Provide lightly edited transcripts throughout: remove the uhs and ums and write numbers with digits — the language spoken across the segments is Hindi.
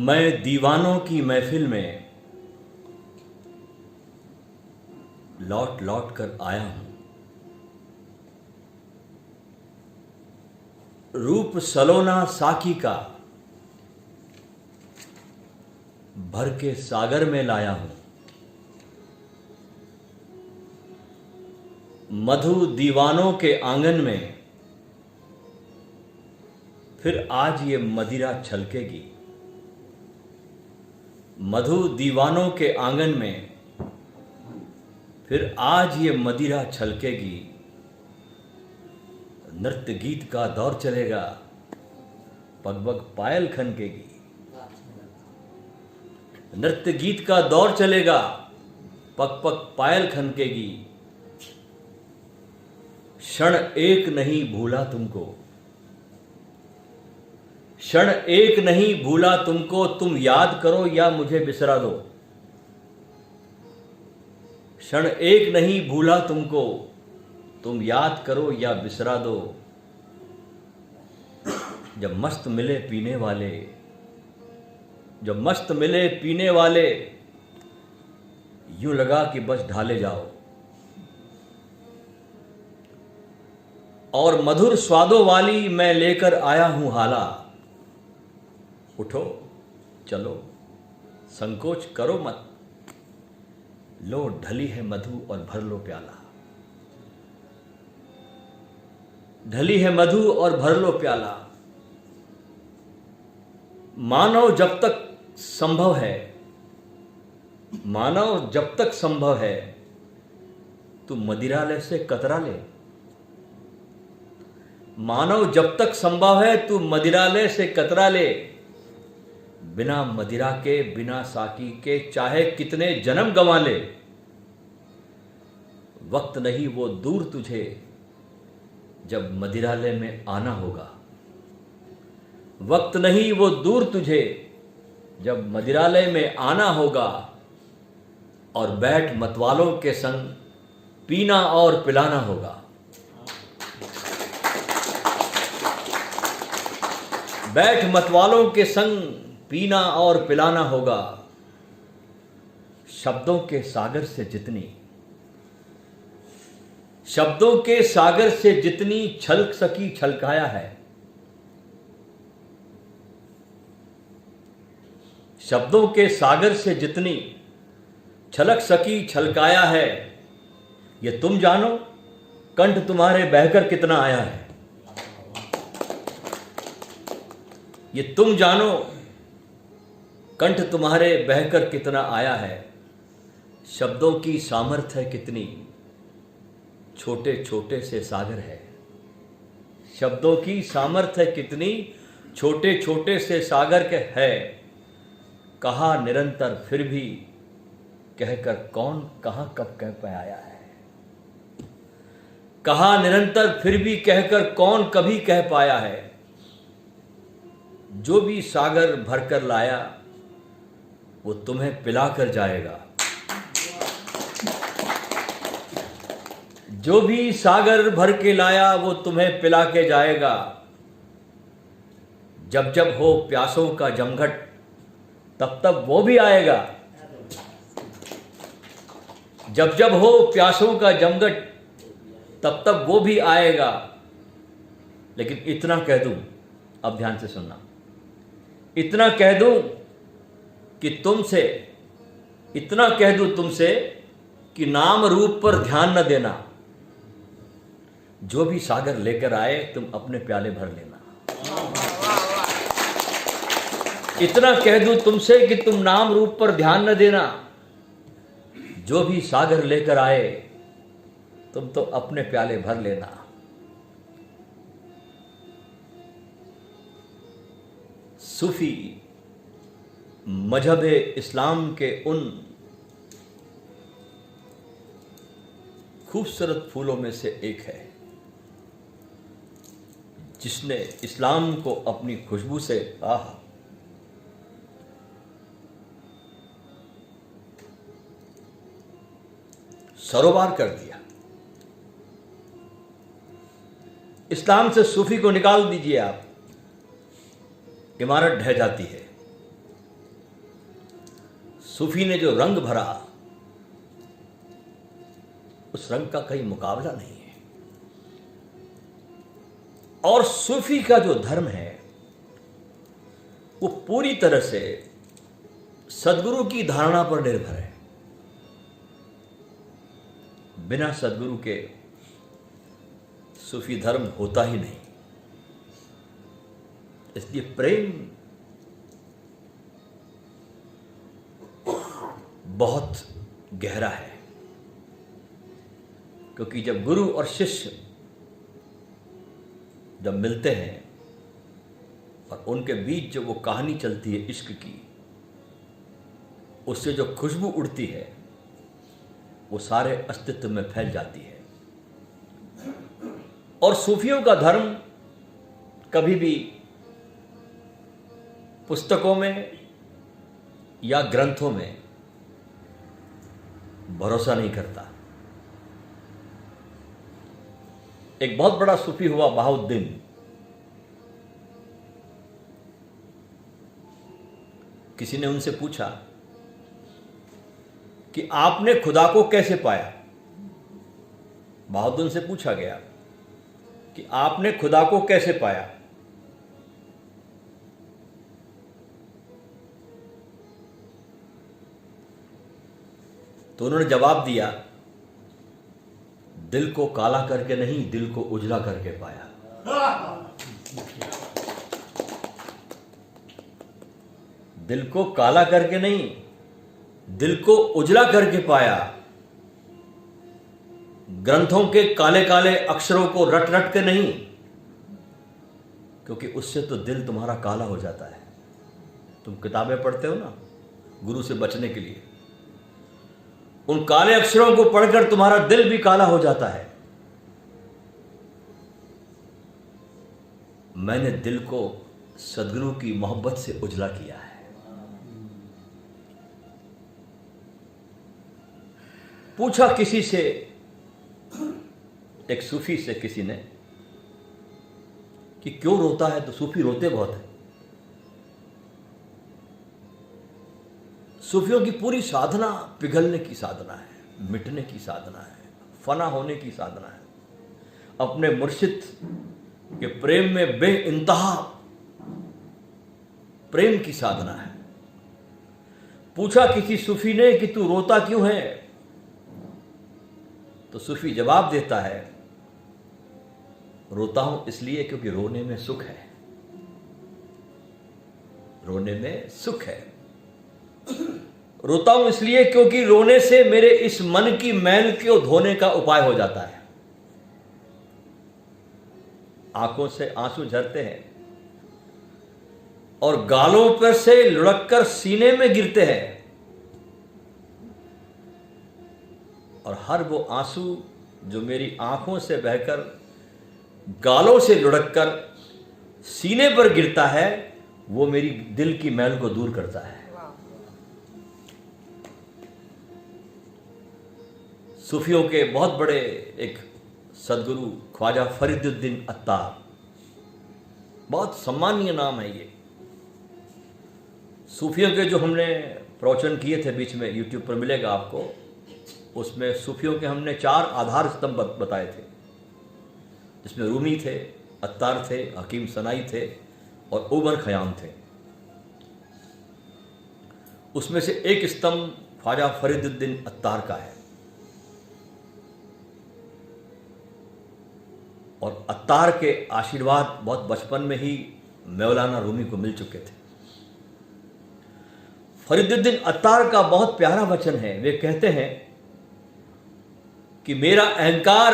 मैं दीवानों की महफिल में लौट लौट कर आया हूं। रूप सलोना साकी का भर के सागर में लाया हूं। मधु दीवानों के आंगन में फिर आज ये मदिरा छलकेगी। मधु दीवानों के आंगन में फिर आज ये मदिरा छलकेगी। नृत्य गीत का दौर चलेगा, पग पग पायल खनकेगी। नृत्य गीत का दौर चलेगा, पग पग पायल खनकेगी। क्षण एक नहीं भूला तुमको, क्षण एक नहीं भूला तुमको। तुम याद करो या मुझे बिसरा दो। क्षण एक नहीं भूला तुमको, तुम याद करो या बिसरा दो। जब मस्त मिले पीने वाले, जब मस्त मिले पीने वाले, यूं लगा कि बस ढाले जाओ। और मधुर स्वादों वाली मैं लेकर आया हूं हाला। उठो चलो संकोच करो मत, लो ढली है मधु और भर लो प्याला। ढली है मधु और भर लो प्याला। मानव जब तक संभव है, मानव जब तक संभव है, तू मदिरालय से कतरा ले। मानव जब तक संभव है, तू मदिरालय से कतरा ले। बिना मदिरा के, बिना साकी के चाहे कितने जन्म गंवा ले, वक्त नहीं वो दूर तुझे जब मदिरालय में आना होगा। वक्त नहीं वो दूर तुझे जब मदिरालय में आना होगा। और बैठ मतवालों के संग पीना और पिलाना होगा। बैठ मतवालों के संग पीना और पिलाना होगा। शब्दों के सागर से जितनी, शब्दों के सागर से जितनी छलक सकी छलकाया है। शब्दों के सागर से जितनी छलक सकी छलकाया है। ये तुम जानो कंठ तुम्हारे बहकर कितना आया है। ये तुम जानो कंठ तुम्हारे बहकर कितना आया है। शब्दों की सामर्थ्य कितनी छोटे छोटे से सागर है। शब्दों की सामर्थ्य कितनी छोटे छोटे से सागर के है। कहा निरंतर फिर भी कहकर कौन कहां कब कह पाया है। कहा निरंतर फिर भी कहकर कौन कभी कह पाया है। जो भी सागर भरकर लाया वो तुम्हें पिला कर जाएगा। जो भी सागर भर के लाया वो तुम्हें पिला के जाएगा। जब जब हो प्यासों का जमघट, तब तब वो भी आएगा। जब जब हो प्यासों का जमघट, तब तब वो भी आएगा। लेकिन इतना कह दूं, अब ध्यान से सुनना, इतना कह दूं कि तुमसे, इतना कह दूं तुमसे कि नाम रूप पर ध्यान न देना। जो भी सागर लेकर आए तुम अपने प्याले भर लेना। इतना कह दूं तुमसे कि तुम नाम रूप पर ध्यान न देना। जो भी सागर लेकर आए तुम तो अपने प्याले भर लेना। सूफी मजहब इस्लाम के उन खूबसूरत फूलों में से एक है जिसने इस्लाम को अपनी खुशबू से सरोबार कर दिया। इस्लाम से सूफी को निकाल दीजिए आप, इमारत ढह जाती है। सूफी ने जो रंग भरा, उस रंग का कहीं मुकाबला नहीं है। और सूफी का जो धर्म है वो पूरी तरह से सदगुरु की धारणा पर निर्भर है। बिना सदगुरु के सूफी धर्म होता ही नहीं। इसलिए प्रेम बहुत गहरा है, क्योंकि जब गुरु और शिष्य जब मिलते हैं और उनके बीच जो वो कहानी चलती है इश्क की, उससे जो खुशबू उड़ती है वो सारे अस्तित्व में फैल जाती है। और सूफियों का धर्म कभी भी पुस्तकों में या ग्रंथों में भरोसा नहीं करता। एक बहुत बड़ा सूफी हुआ बहाउद्दीन, किसी ने उनसे पूछा कि आपने खुदा को कैसे पाया। बहाउद्दीन से पूछा गया कि आपने खुदा को कैसे पाया। तो उन्होंने जवाब दिया, दिल को काला करके नहीं, दिल को उजला करके पाया। दिल को काला करके नहीं, दिल को उजला करके पाया। ग्रंथों के काले काले अक्षरों को रट रट के नहीं, क्योंकि उससे तो दिल तुम्हारा काला हो जाता है। तुम किताबें पढ़ते हो ना गुरु से बचने के लिए, उन काले अक्षरों को पढ़कर तुम्हारा दिल भी काला हो जाता है। मैंने दिल को सदगुरु की मोहब्बत से उजला किया है। पूछा किसी से, एक सूफी से किसी ने, कि क्यों रोता है? तो सूफी रोते बहुत है। सूफियों की पूरी साधना पिघलने की साधना है, मिटने की साधना है, फना होने की साधना है, अपने मुर्शिद के प्रेम में बेइंतहा प्रेम की साधना है। पूछा किसी सूफी ने कि तू रोता क्यों है? तो सूफी जवाब देता है, रोता हूं इसलिए क्योंकि रोने में सुख है। रोने में सुख है। रोता हूं इसलिए क्योंकि रोने से मेरे इस मन की मैल को धोने का उपाय हो जाता है। आंखों से आंसू झरते हैं और गालों पर से लुढ़ककर सीने में गिरते हैं, और हर वो आंसू जो मेरी आंखों से बहकर गालों से लुढ़ककर सीने पर गिरता है, वो मेरी दिल की मैल को दूर करता है। सूफियों के बहुत बड़े एक सदगुरु ख्वाजा फरीदुद्दीन अत्तार, बहुत सम्मानीय नाम है ये। सूफियों के जो हमने प्रवचन किए थे बीच में, यूट्यूब पर मिलेगा आपको, उसमें सूफियों के हमने 4 आधार स्तंभ बताए थे, जिसमें रूमी थे, अत्तार थे, हकीम सनाई थे और उमर खयाम थे। उसमें से एक स्तंभ ख्वाजा फरीदुद्दीन अत्तार का है, और अत्तार के आशीर्वाद बहुत बचपन में ही मौलाना रूमी को मिल चुके थे। फरीदुद्दीन अत्तार का बहुत प्यारा वचन है। वे कहते हैं कि मेरा अहंकार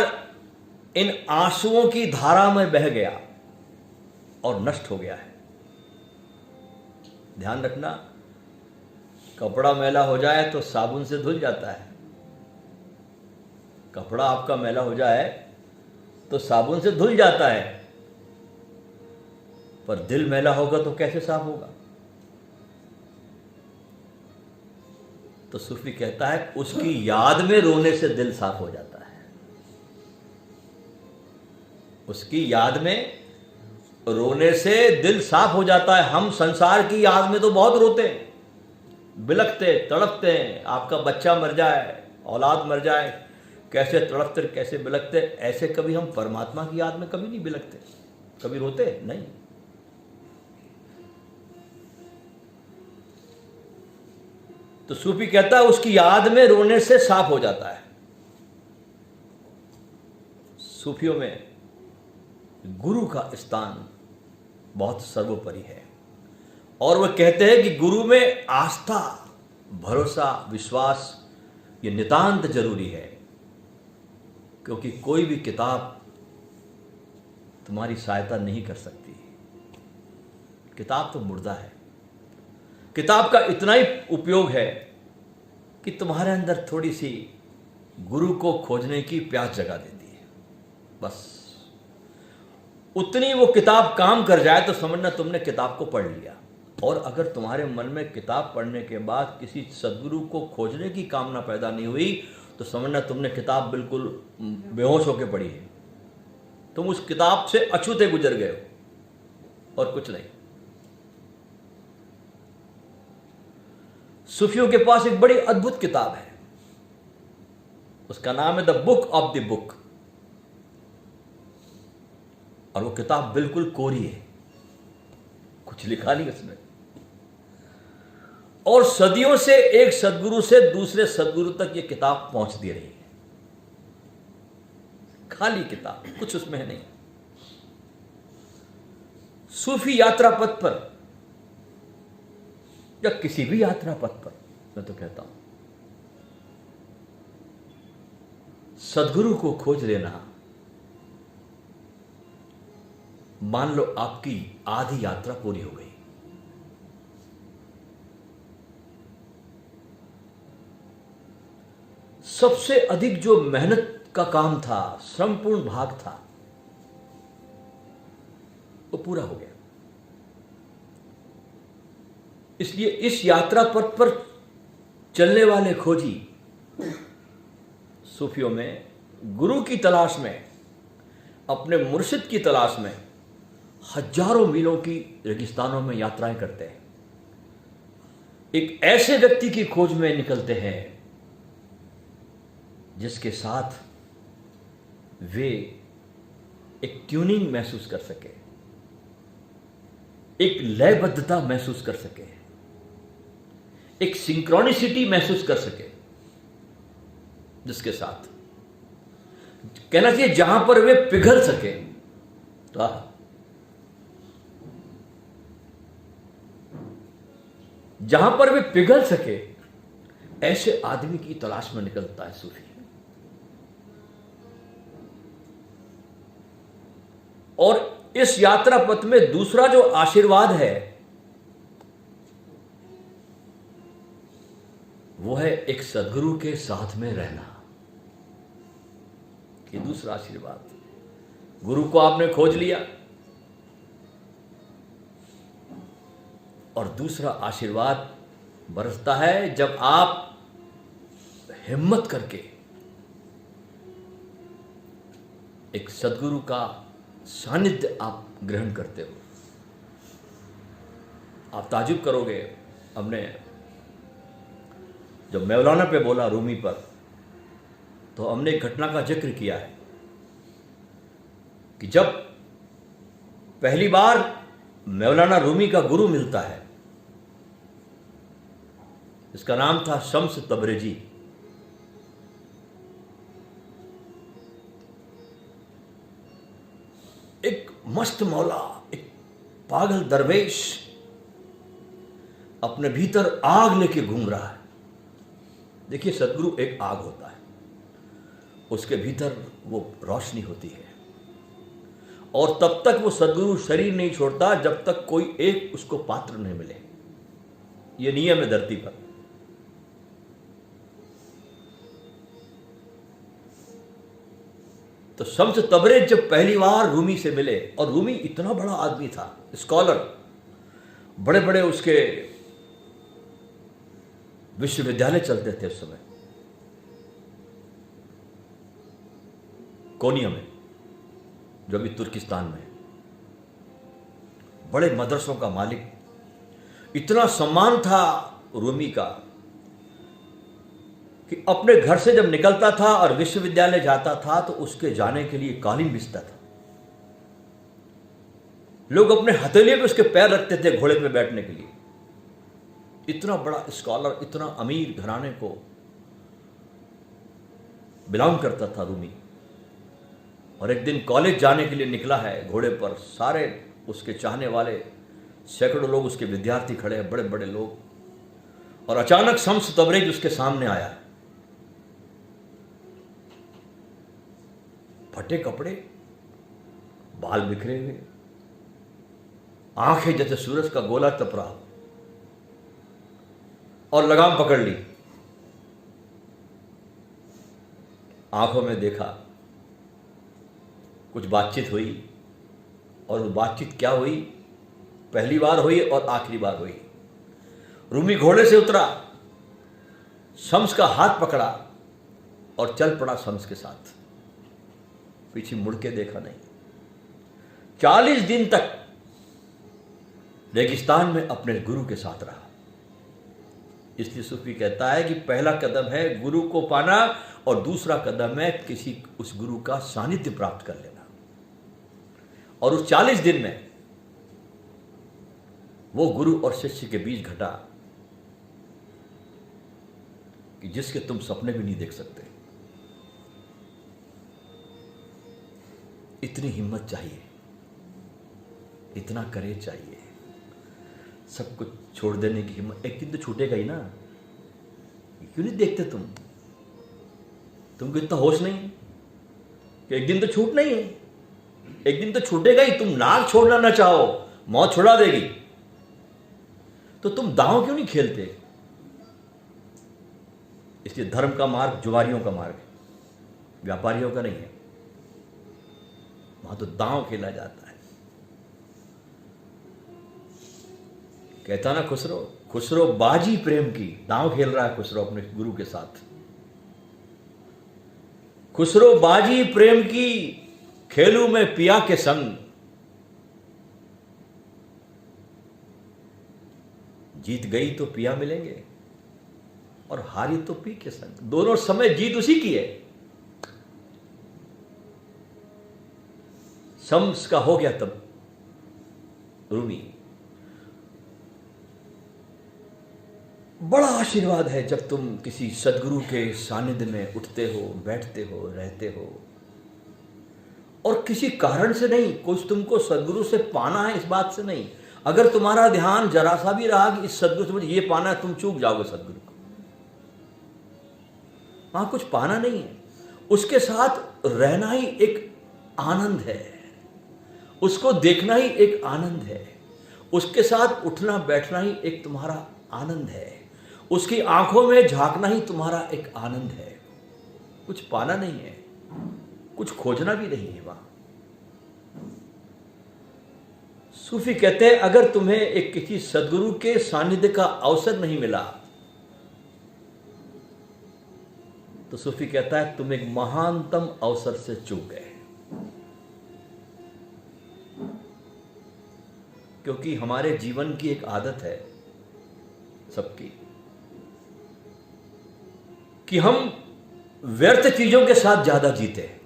इन आंसुओं की धारा में बह गया और नष्ट हो गया है। ध्यान रखना, कपड़ा मैला हो जाए तो साबुन से धुल जाता है। कपड़ा आपका मैला हो जाए तो साबुन से धुल जाता है, पर दिल मैला होगा तो कैसे साफ होगा? तो सूफी कहता है उसकी याद में रोने से दिल साफ हो जाता है। उसकी याद में रोने से दिल साफ हो जाता है। हम संसार की याद में तो बहुत रोते हैं, बिलखते तड़पते हैं, आपका बच्चा मर जाए, औलाद मर जाए, कैसे तड़पते कैसे बिलखते, ऐसे कभी हम परमात्मा की याद में कभी नहीं बिलखते, कभी रोते नहीं। तो सूफी कहता है उसकी याद में रोने से साफ हो जाता है। सूफियों में गुरु का स्थान बहुत सर्वोपरि है, और वह कहते हैं कि गुरु में आस्था, भरोसा, विश्वास ये नितांत जरूरी है, क्योंकि कोई भी किताब तुम्हारी सहायता नहीं कर सकती। किताब तो मुर्दा है। किताब का इतना ही उपयोग है कि तुम्हारे अंदर थोड़ी सी गुरु को खोजने की प्यास जगा देती है, बस उतनी वो किताब काम कर जाए तो समझना तुमने किताब को पढ़ लिया। और अगर तुम्हारे मन में किताब पढ़ने के बाद किसी सदगुरु को खोजने की कामना पैदा नहीं हुई तो समझना तुमने किताब बिल्कुल बेहोश होकर पढ़ी है, तुम उस किताब से अछूते गुजर गए हो और कुछ नहीं। सूफियों के पास एक बड़ी अद्भुत किताब है, उसका नाम है the book of the book, और वो किताब बिल्कुल कोरी है, कुछ लिखा नहीं उसमें। और सदियों से एक सदगुरु से दूसरे सदगुरु तक ये किताब पहुंचती रही है, खाली किताब, कुछ उसमें है नहीं। सूफी यात्रा पथ पर या किसी भी यात्रा पथ पर, मैं तो कहता हूं सदगुरु को खोज लेना, मान लो आपकी आधी यात्रा पूरी हो गई। सबसे अधिक जो मेहनत का काम था, श्रमपूर्ण भाग था, वो पूरा हो गया। इसलिए इस यात्रा पथ पर चलने वाले खोजी सूफियों में गुरु की तलाश में, अपने मुर्शिद की तलाश में हजारों मीलों की रेगिस्तानों में यात्राएं करते हैं। एक ऐसे व्यक्ति की खोज में निकलते हैं जिसके साथ वे एक ट्यूनिंग महसूस कर सके, एक लयबद्धता महसूस कर सके, एक सिंक्रोनिसिटी महसूस कर सके, जिसके साथ कहना चाहिए जहां पर वे पिघल सके। तो जहां पर वे पिघल सके, ऐसे आदमी की तलाश में निकलता है सूफी। और इस यात्रा पथ में दूसरा जो आशीर्वाद है वो है एक सदगुरु के साथ में रहना। ये दूसरा आशीर्वाद, गुरु को आपने खोज लिया, और दूसरा आशीर्वाद बरसता है जब आप हिम्मत करके एक सदगुरु का सानिध्य आप ग्रहण करते हो। आप ताजुब करोगे, हमने जब मौलाना पे बोला रूमी पर, तो हमने एक घटना का जिक्र किया है कि जब पहली बार मौलाना रूमी का गुरु मिलता है, इसका नाम था शम्स तबरेजी। एक मस्त मौला, एक पागल दरवेश अपने भीतर आग लेके घूम रहा है। देखिए, सदगुरु एक आग होता है, उसके भीतर वो रोशनी होती है, और तब तक वो सदगुरु शरीर नहीं छोड़ता जब तक कोई एक उसको पात्र नहीं मिले। ये नियम है धरती पर। तो शम्स तबरेज जब पहली बार रूमी से मिले, और रूमी इतना बड़ा आदमी था, स्कॉलर, बड़े बड़े उसके विश्वविद्यालय चलते थे उस समय कोनिया में, जो अभी तुर्किस्तान में, बड़े मदरसों का मालिक, इतना सम्मान था रूमी का कि अपने घर से जब निकलता था और विश्वविद्यालय जाता था तो उसके जाने के लिए कालीन बिछता था। लोग अपने हथेलियों पे उसके पैर रखते थे घोड़े पे बैठने के लिए। इतना बड़ा स्कॉलर, इतना अमीर घराने को बिलोंग करता था रूमी। और एक दिन कॉलेज जाने के लिए निकला है घोड़े पर, सारे उसके चाहने वाले सैकड़ों लोग, उसके विद्यार्थी खड़े हैं, बड़े बड़े लोग। और अचानक शम्स तबरेज उसके सामने आया, फटे कपड़े, बाल बिखरे हुए, आंखें जैसे सूरज का गोला तप रहा, और लगाम पकड़ ली। आंखों में देखा, कुछ बातचीत हुई, और वो बातचीत क्या हुई, पहली बार हुई और आखिरी बार हुई। रूमी घोड़े से उतरा, शम्स का हाथ पकड़ा और चल पड़ा शम्स के साथ, पीछे मुड़ के देखा नहीं। 40 दिन तक रेगिस्तान में अपने गुरु के साथ रहा। इसलिए सूफी कहता है कि पहला कदम है गुरु को पाना और दूसरा कदम है किसी उस गुरु का सानिध्य प्राप्त कर लेना। और उस 40 दिन में वो गुरु और शिष्य के बीच घटा कि जिसके तुम सपने भी नहीं देख सकते। इतनी हिम्मत चाहिए, इतना करेज चाहिए, सब कुछ छोड़ देने की हिम्मत। एक दिन तो छूटेगा ही ना, क्यों नहीं देखते तुमको इतना होश नहीं कि एक दिन तो छूटना ही है, एक दिन तो छूटेगा ही। तुम नाक छोड़ना ना चाहो, मौत छुड़ा देगी, तो तुम दांव क्यों नहीं खेलते? इसलिए धर्म का मार्ग जुआरियों का मार्ग है, व्यापारियों का नहीं है। वहां तो दांव खेला जाता है। कहता ना खुसरो बाजी प्रेम की, दांव खेल रहा है खुसरो अपने गुरु के साथ। खुसरो बाजी प्रेम की, खेलू में पिया के संग। जीत गई तो पिया मिलेंगे और हारी तो पी के संग। दोनों समय जीत उसी की है। शम्स का हो गया तब रूमी। बड़ा आशीर्वाद है जब तुम किसी सदगुरु के सानिध्य में उठते हो, बैठते हो, रहते हो, और किसी कारण से नहीं, कुछ तुमको सदगुरु से पाना है इस बात से नहीं। अगर तुम्हारा ध्यान जरा सा भी रहा कि इस सदगुरु से मुझे ये पाना है, तुम चूक जाओगे सदगुरु को। वहां कुछ पाना नहीं है, उसके साथ रहना ही एक आनंद है, उसको देखना ही एक आनंद है, उसके साथ उठना बैठना ही एक तुम्हारा आनंद है, उसकी आंखों में झांकना ही तुम्हारा एक आनंद है। कुछ पाना नहीं है, कुछ खोजना भी नहीं है वहां। सूफी कहते हैं अगर तुम्हें एक किसी सदगुरु के सानिध्य का अवसर नहीं मिला तो सूफी कहता है तुम एक महानतम अवसर से चूक गए। क्योंकि हमारे जीवन की एक आदत है सबकी कि हम व्यर्थ चीजों के साथ ज्यादा जीते हैं।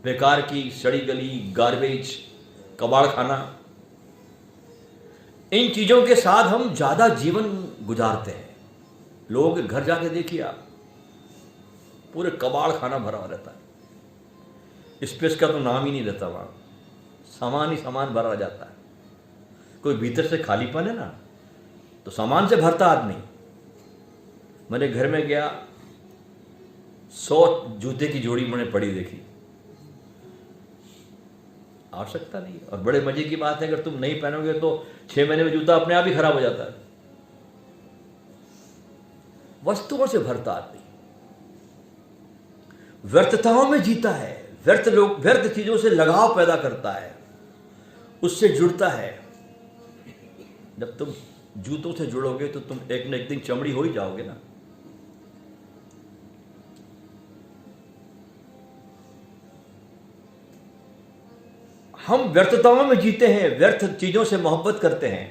बेकार की सड़ी गली, गार्बेज, कबाड़ खाना, इन चीजों के साथ हम ज्यादा जीवन गुजारते हैं। लोगों के घर जाके देखिए आप, पूरे कबाड़ खाना भरा रहता है, स्पेस का तो नाम ही नहीं रहता वहां, सामान ही सामान भरा जाता है। कोई भीतर से खालीपन है ना तो सामान से भरता आदमी। मैंने घर में गया, 100 जूते की जोड़ी मैंने पड़ी देखी, आवश्यकता नहीं। और बड़े मजे की बात है, अगर तुम नहीं पहनोगे तो 6 महीने में जूता अपने आप ही खराब हो जाता है। वस्तुओं से भरता आदमी व्यर्थताओं में जीता है, व्यर्थ चीजों से लगाव पैदा करता है, उससे जुड़ता है। जब तुम जूतों से जुड़ोगे तो तुम एक न एक दिन चमड़ी हो ही जाओगे ना। हम व्यर्थताओं में जीते हैं, व्यर्थ चीजों से मोहब्बत करते हैं।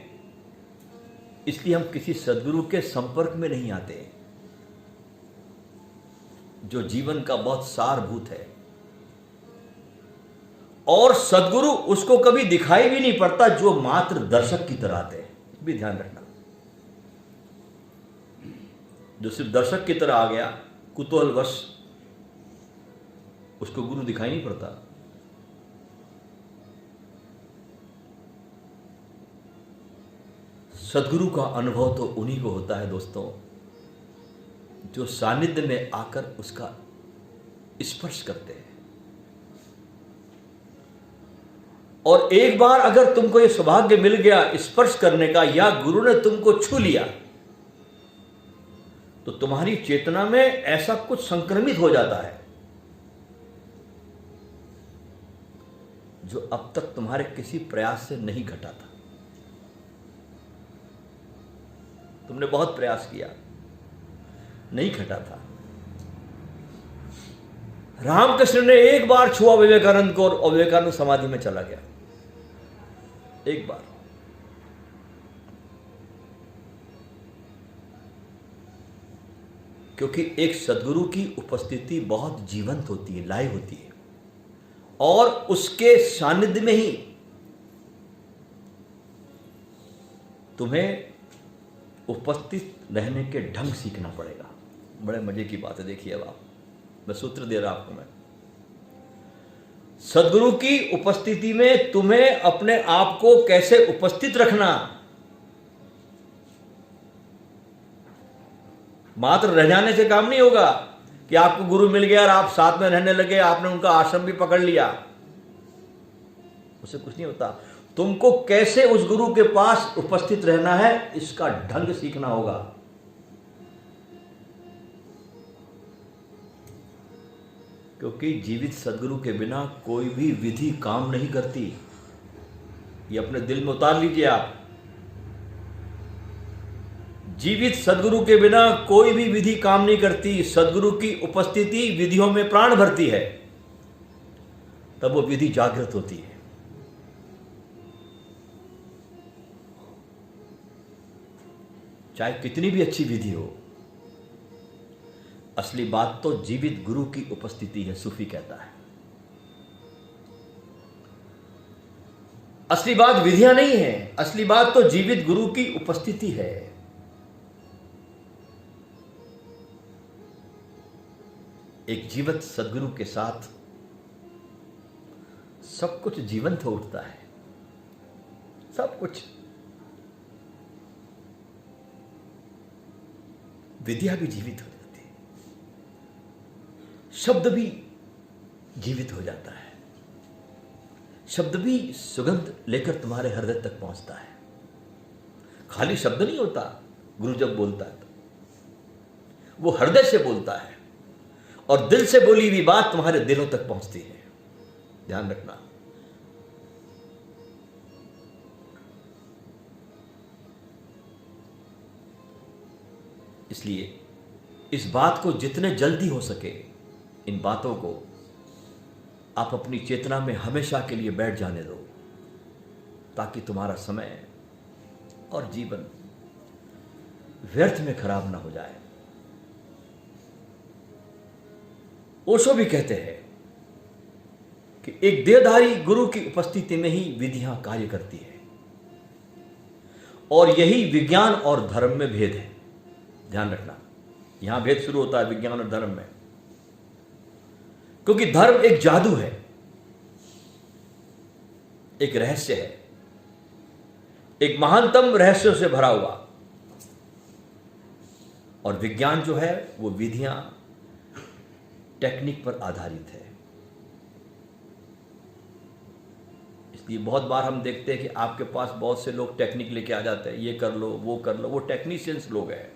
इसलिए हम किसी सदगुरु के संपर्क में नहीं आते जो जीवन का बहुत सारभूत है। और सदगुरु उसको कभी दिखाई भी नहीं पड़ता जो मात्र दर्शक की तरह आते हैं, भी ध्यान रखना। जो सिर्फ दर्शक की तरह आ गया कुतूहलवश, उसको गुरु दिखाई नहीं पड़ता। सदगुरु का अनुभव तो उन्हीं को होता है दोस्तों, जो सानिध्य में आकर उसका स्पर्श करते हैं। और एक बार अगर तुमको यह सौभाग्य मिल गया स्पर्श करने का, या गुरु ने तुमको छू लिया, तो तुम्हारी चेतना में ऐसा कुछ संक्रमित हो जाता है जो अब तक तुम्हारे किसी प्रयास से नहीं घटा था। तुमने बहुत प्रयास किया, नहीं घटा था। रामकृष्ण ने एक बार छुआ विवेकानंद को और विवेकानंद समाधि में चला गया, एक बार। क्योंकि एक सदगुरु की उपस्थिति बहुत जीवंत होती है, लाइव होती है, और उसके सानिध्य में ही तुम्हें उपस्थित रहने के ढंग सीखना पड़ेगा। बड़े मजे की बात है, देखिए अब आप, मैं सूत्र दे रहा आपको। मैं सदगुरु की उपस्थिति में तुम्हें अपने आप को कैसे उपस्थित रखना, मात्र रह जाने से काम नहीं होगा कि आपको गुरु मिल गया और आप साथ में रहने लगे, आपने उनका आश्रम भी पकड़ लिया, उससे कुछ नहीं होता। तुमको कैसे उस गुरु के पास उपस्थित रहना है, इसका ढंग सीखना होगा। क्योंकि जीवित सदगुरु के बिना कोई भी विधि काम नहीं करती। ये अपने दिल में उतार लीजिए आप। जीवित सदगुरु के बिना कोई भी विधि काम नहीं करती। सदगुरु की उपस्थिति विधियों में प्राण भरती है, तब वो विधि जागृत होती है। चाहे कितनी भी अच्छी विधि हो, असली बात तो जीवित गुरु की उपस्थिति है, सूफी कहता है। असली बात विधियां नहीं है, असली बात तो जीवित गुरु की उपस्थिति है। एक जीवित सदगुरु के साथ सब कुछ जीवंत हो उठता है, सब कुछ। विद्या भी जीवित हो जाती है, शब्द भी जीवित हो जाता है, शब्द भी सुगंध लेकर तुम्हारे हृदय तक पहुंचता है। खाली शब्द नहीं होता, गुरु जब बोलता है तो वो हृदय से बोलता है, और दिल से बोली हुई बात तुम्हारे दिलों तक पहुंचती है। ध्यान रखना। इसलिए इस बात को जितने जल्दी हो सके, इन बातों को आप अपनी चेतना में हमेशा के लिए बैठ जाने दो, ताकि तुम्हारा समय और जीवन व्यर्थ में खराब ना हो जाए। ओशो भी कहते हैं कि एक देहधारी गुरु की उपस्थिति में ही विधियां कार्य करती है, और यही विज्ञान और धर्म में भेद है। ध्यान रखना, यहां भेद शुरू होता है विज्ञान और धर्म में। क्योंकि धर्म एक जादू है, एक रहस्य है, एक महानतम रहस्यों से भरा हुआ, और विज्ञान जो है वो विधियां, टेक्निक पर आधारित है। इसलिए बहुत बार हम देखते हैं कि आपके पास बहुत से लोग टेक्निक लेके आ जाते हैं, ये कर लो वो कर लो, वो टेक्नीशियंस लोग हैं,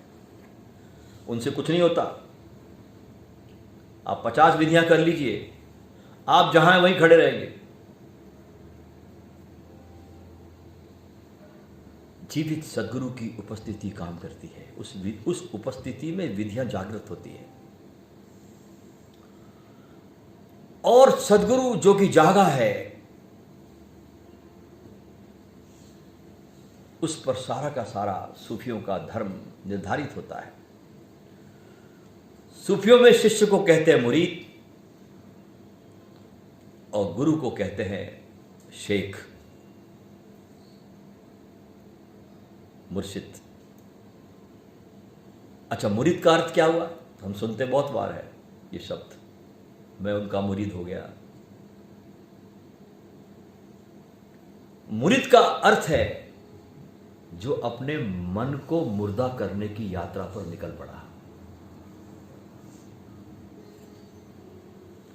उनसे कुछ नहीं होता। आप 50 विधियां कर लीजिए, आप जहां हैं वहीं खड़े रहेंगे। जीवित सदगुरु की उपस्थिति काम करती है, उस उपस्थिति में विधियां जागृत होती है। और सदगुरु जो कि जागा है, उस पर सारा का सारा सूफियों का धर्म निर्धारित होता है। सूफियों में शिष्य को कहते हैं मुरीद और गुरु को कहते हैं शेख, मुर्शिद। अच्छा, मुरीद का अर्थ क्या हुआ? हम सुनते बहुत बार है ये शब्द, मैं उनका मुरीद हो गया। मुरीद का अर्थ है जो अपने मन को मुर्दा करने की यात्रा पर निकल पड़ा,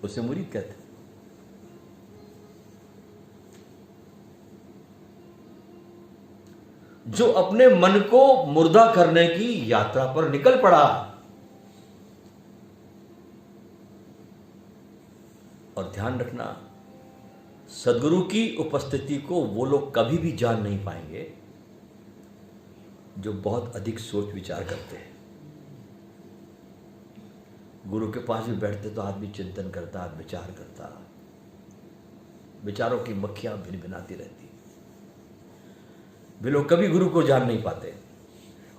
उसे मुरीद कहते हैं। जो अपने मन को मुर्दा करने की यात्रा पर निकल पड़ा। और ध्यान रखना, सदगुरु की उपस्थिति को वो लोग कभी भी जान नहीं पाएंगे जो बहुत अधिक सोच विचार करते हैं। गुरु के पास भी बैठते तो आदमी चिंतन करता, विचार करता, विचारों की मक्खियां भिनभिनाती रहती। वे लोग कभी गुरु को जान नहीं पाते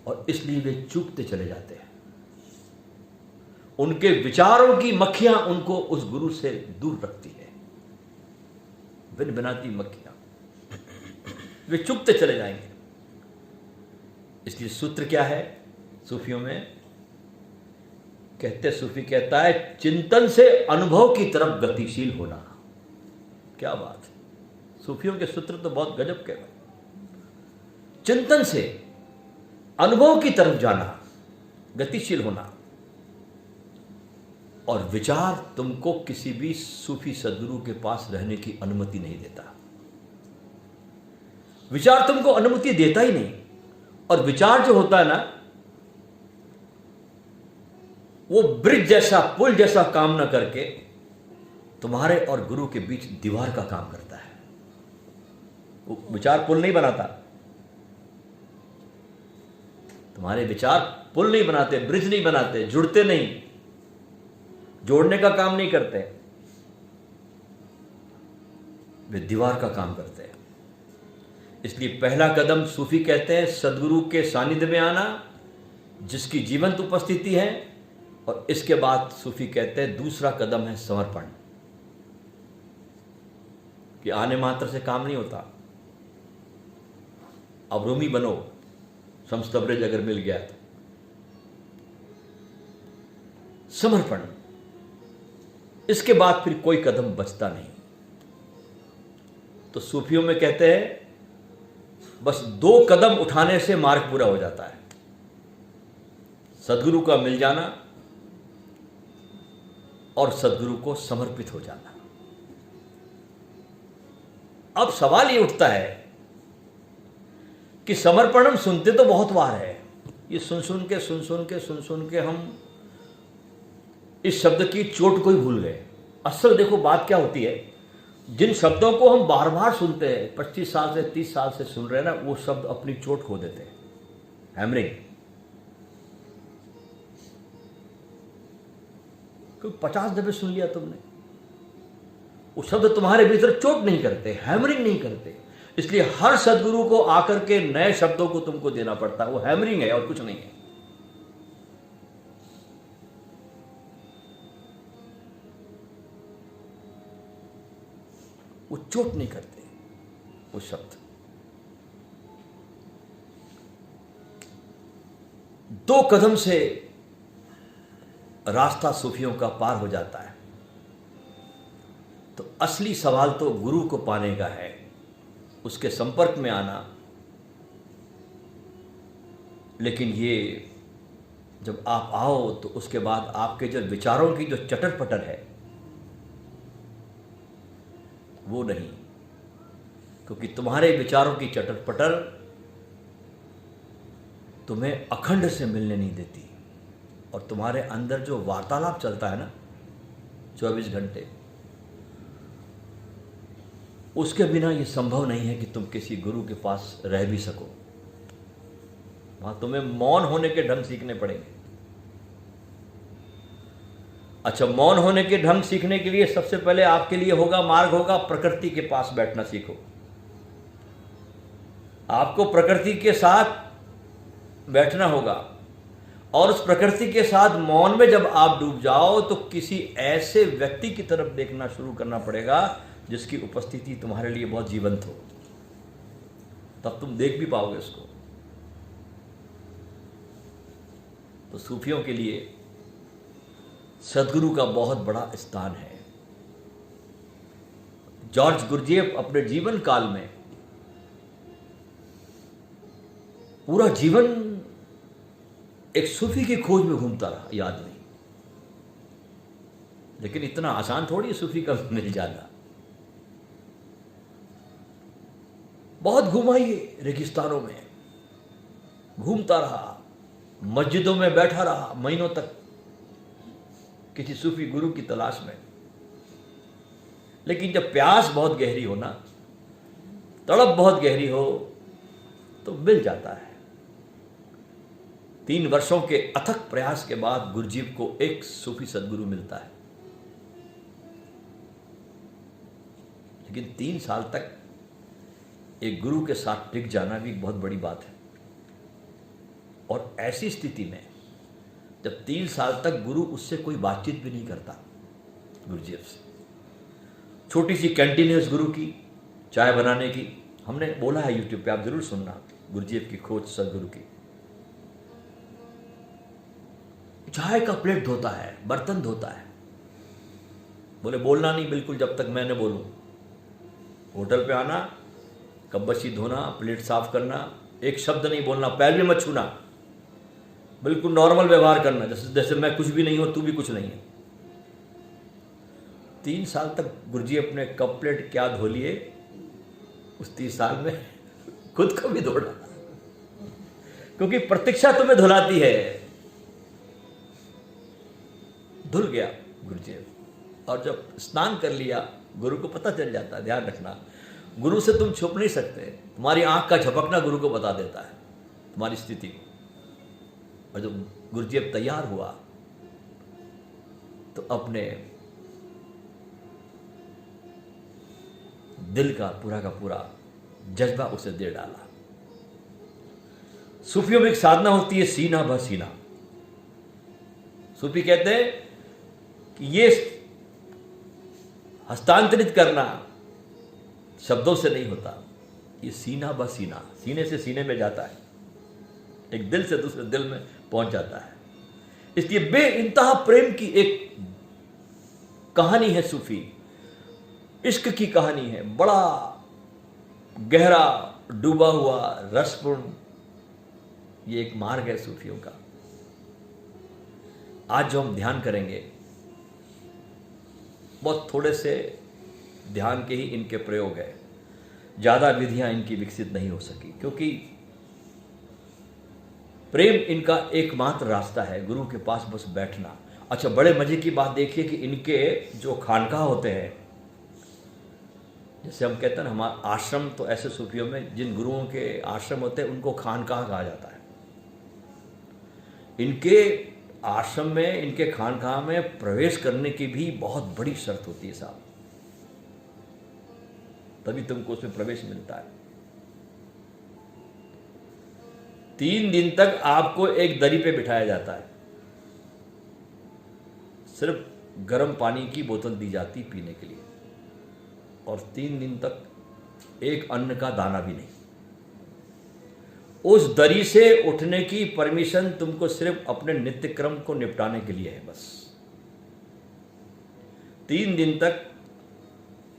और इसलिए वे चूकते चले जाते हैं। उनके विचारों की मक्खियां उनको उस गुरु से दूर रखती है, भिनभिनाती मक्खियां, वे चुपते चले जाएंगे। इसलिए सूत्र क्या है सूफियों में? सूफी कहता है चिंतन से अनुभव की तरफ गतिशील होना। क्या बात है, सूफियों के सूत्र तो बहुत गजब के। चिंतन से अनुभव की तरफ जाना, गतिशील होना। और विचार तुमको किसी भी सूफी सदगुरु के पास रहने की अनुमति नहीं देता। विचार तुमको अनुमति देता ही नहीं। और विचार जो होता है ना, वो ब्रिज जैसा, पुल जैसा काम न करके तुम्हारे और गुरु के बीच दीवार का काम करता है। वो विचार पुल नहीं बनाता, तुम्हारे विचार पुल नहीं बनाते, ब्रिज नहीं बनाते, जुड़ते नहीं, जोड़ने का काम नहीं करते, वे दीवार का काम करते हैं। इसलिए पहला कदम सूफी कहते हैं सदगुरु के सानिध्य में आना, जिसकी जीवंत उपस्थिति है। और इसके बाद सूफी कहते हैं दूसरा कदम है समर्पण, कि आने मात्र से काम नहीं होता। अब रूमी बनो, समस्तब्रेज अगर मिल गया तो। समर्पण, इसके बाद फिर कोई कदम बचता नहीं। तो सूफियों में कहते हैं बस 2 कदम उठाने से मार्ग पूरा हो जाता है, सदगुरु का मिल जाना और सदगुरु को समर्पित हो जाना। अब सवाल ये उठता है कि समर्पण हम सुनते तो बहुत बार है, ये सुन सुन के हम इस शब्द की चोट को ही भूल गए। असल देखो बात क्या होती है, जिन शब्दों को हम बार बार सुनते हैं, 25 साल से 30 साल से सुन रहे हैं ना, वो शब्द अपनी चोट खो देते हैं। हैमरिंग, 50 दफे सुन लिया तुमने, वो शब्द तुम्हारे भीतर चोट नहीं करते, हैमरिंग नहीं करते। इसलिए हर सदगुरु को आकर के नए शब्दों को तुमको देना पड़ता है। वो हैमरिंग है और कुछ नहीं है। वो चोट नहीं करते वो शब्द। 2 कदम से रास्ता सूफियों का पार हो जाता है। तो असली सवाल तो गुरु को पाने का है, उसके संपर्क में आना। लेकिन ये जब आप आओ तो उसके बाद आपके जो विचारों की जो चटर पटर है वो नहीं, क्योंकि तुम्हारे विचारों की चटर पटर तुम्हें अखंड से मिलने नहीं देती। और तुम्हारे अंदर जो वार्तालाप चलता है ना 24 घंटे, उसके बिना ये संभव नहीं है कि तुम किसी गुरु के पास रह भी सको। वहां तुम्हें मौन होने के ढंग सीखने पड़ेंगे। अच्छा, मौन होने के ढंग सीखने के लिए सबसे पहले आपके लिए होगा, मार्ग होगा, प्रकृति के पास बैठना सीखो। आपको प्रकृति के साथ बैठना होगा, और उस प्रकृति के साथ मौन में जब आप डूब जाओ तो किसी ऐसे व्यक्ति की तरफ देखना शुरू करना पड़ेगा जिसकी उपस्थिति तुम्हारे लिए बहुत जीवंत हो, तब तुम देख भी पाओगे उसको। तो सूफियों के लिए सदगुरु का बहुत बड़ा स्थान है। जॉर्ज गुरजेफ अपने जीवन काल में पूरा जीवन एक सूफी की खोज में घूमता रहा, ये आदमी। लेकिन इतना आसान थोड़ी सूफी का मिल जाना। बहुत घूमा ये रेगिस्तानों में, घूमता रहा, मस्जिदों में बैठा रहा महीनों तक किसी सूफी गुरु की तलाश में। लेकिन जब प्यास बहुत गहरी हो ना, तड़प बहुत गहरी हो, तो मिल जाता है। 3 वर्षों के अथक प्रयास के बाद गुरजीत को एक सूफी सदगुरु मिलता है। लेकिन 3 साल तक एक गुरु के साथ टिक जाना भी बहुत बड़ी बात है। और ऐसी स्थिति में जब 3 साल तक गुरु उससे कोई बातचीत भी नहीं करता, गुरजीत से, छोटी सी कैंटीन है उस गुरु की चाय बनाने की, हमने बोला है यूट्यूब पे, आप जरूर सुनना, गुरजीत की खोज सदगुरु की। चाय का प्लेट धोता है, बर्तन धोता है, बोले बोलना नहीं बिल्कुल जब तक मैं न बोलूं। होटल पे आना, कब्बशी धोना, प्लेट साफ करना, एक शब्द नहीं बोलना, पैर भी मत छूना, बिल्कुल नॉर्मल व्यवहार करना, जैसे जैसे मैं कुछ भी नहीं हूं, तू भी कुछ नहीं है। 3 साल तक गुरुजी अपने कप प्लेट क्या धो लिए, उस 30 साल में खुद को भी धो डाला, क्योंकि प्रतीक्षा तुम्हें धुलाती है। धुल गया गुरुजी, और जब स्नान कर लिया, गुरु को पता चल जाता है। ध्यान रखना, गुरु से तुम छुप नहीं सकते। तुम्हारी आंख का झपकना गुरु को बता देता है तुम्हारी स्थिति को। और जब गुरुजी अब तैयार हुआ तो अपने दिल का पूरा जज्बा उसे दे डाला। सूफियों में एक साधना होती है सीना ब सीना। सूफी कहते हैं कि ये हस्तांतरित करना शब्दों से नहीं होता, ये सीना ब सीना, सीने से सीने में जाता है, एक दिल से दूसरे दिल में पहुंच जाता है। इसलिए बेइंतहा प्रेम की एक कहानी है सूफी, इश्क की कहानी है, बड़ा गहरा डूबा हुआ रसपूर्ण ये एक मार्ग है सूफियों का। आज जो हम ध्यान करेंगे, बहुत थोड़े से ध्यान के ही इनके प्रयोग है, ज़्यादा विधियां इनकी विकसित नहीं हो सकी, क्योंकि प्रेम इनका एकमात्र रास्ता है, गुरु के पास बस बैठना। अच्छा, बड़े मजे की बात देखिए कि इनके जो खानकाह होते हैं, जैसे हम कहते हैं ना, हमारा आश्रम, तो ऐसे सूफियों में जिन गुरुओं के आश्रम होते हैं उनको खानकाह कहा जाता है। इनके आश्रम में, इनके खानकाह में प्रवेश करने की भी बहुत बड़ी शर्त होती है साहब, तभी तुमको उसमें प्रवेश मिलता है। 3 दिन तक आपको एक दरी पे बिठाया जाता है, सिर्फ गर्म पानी की बोतल दी जाती पीने के लिए, और 3 दिन तक एक अन्न का दाना भी नहीं। उस दरी से उठने की परमिशन तुमको सिर्फ अपने नित्य क्रम को निपटाने के लिए है बस। 3 दिन तक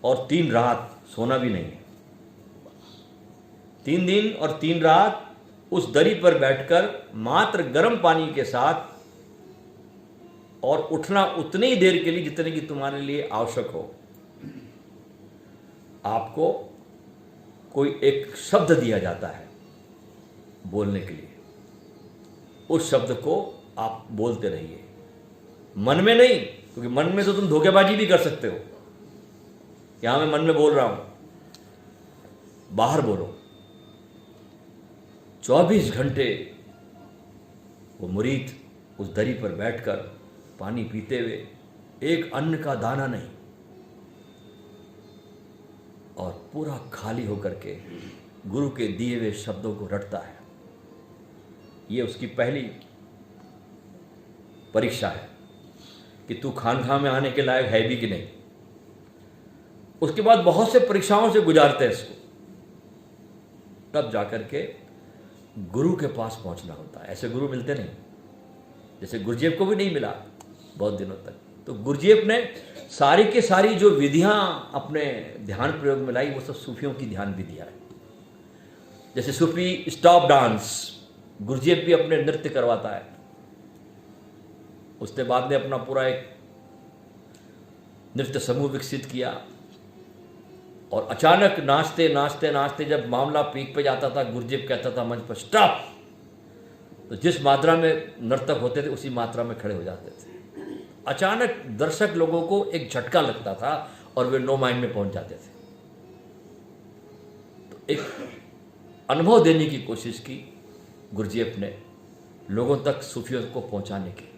और 3 रात सोना भी नहीं है। 3 दिन और 3 रात उस दरी पर बैठकर मात्र गर्म पानी के साथ, और उठना उतनी ही देर के लिए जितने की तुम्हारे लिए आवश्यक हो। आपको कोई एक शब्द दिया जाता है बोलने के लिए, उस शब्द को आप बोलते रहिए, मन में नहीं, क्योंकि मन में तो तुम धोखेबाजी भी कर सकते हो। यहां मैं मन में बोल रहा हूं, बाहर बोलो। 24 घंटे वो मुरीद उस दरी पर बैठकर पानी पीते हुए, एक अन्न का दाना नहीं, और पूरा खाली होकर के गुरु के दिए हुए शब्दों को रटता है। ये उसकी पहली परीक्षा है कि तू खानखां में आने के लायक है भी कि नहीं। उसके बाद बहुत से परीक्षाओं से गुजारते हैं इसको, तब जाकर के गुरु के पास पहुंचना होता है। ऐसे गुरु मिलते नहीं, जैसे गुरुजेब को भी नहीं मिला बहुत दिनों तक। तो गुरुजेब ने सारी के सारी जो विधियां अपने ध्यान प्रयोग में लाई, वो सब सूफियों की ध्यान विधियां है। जैसे सूफी स्टॉप डांस गुरुजेब भी अपने नृत्य करवाता है। उसने बाद में अपना पूरा एक नृत्य समूह विकसित किया, और अचानक नाचते नाचते नाचते जब मामला पीक पे जाता था, गुरुजेब कहता था मंच पर स्टॉप, तो जिस मात्रा में नर्तक होते थे उसी मात्रा में खड़े हो जाते थे। अचानक दर्शक लोगों को एक झटका लगता था और वे नो माइंड में पहुंच जाते थे। तो एक अनुभव देने की कोशिश की गुरुजेब ने लोगों तक सूफियों को पहुंचाने की।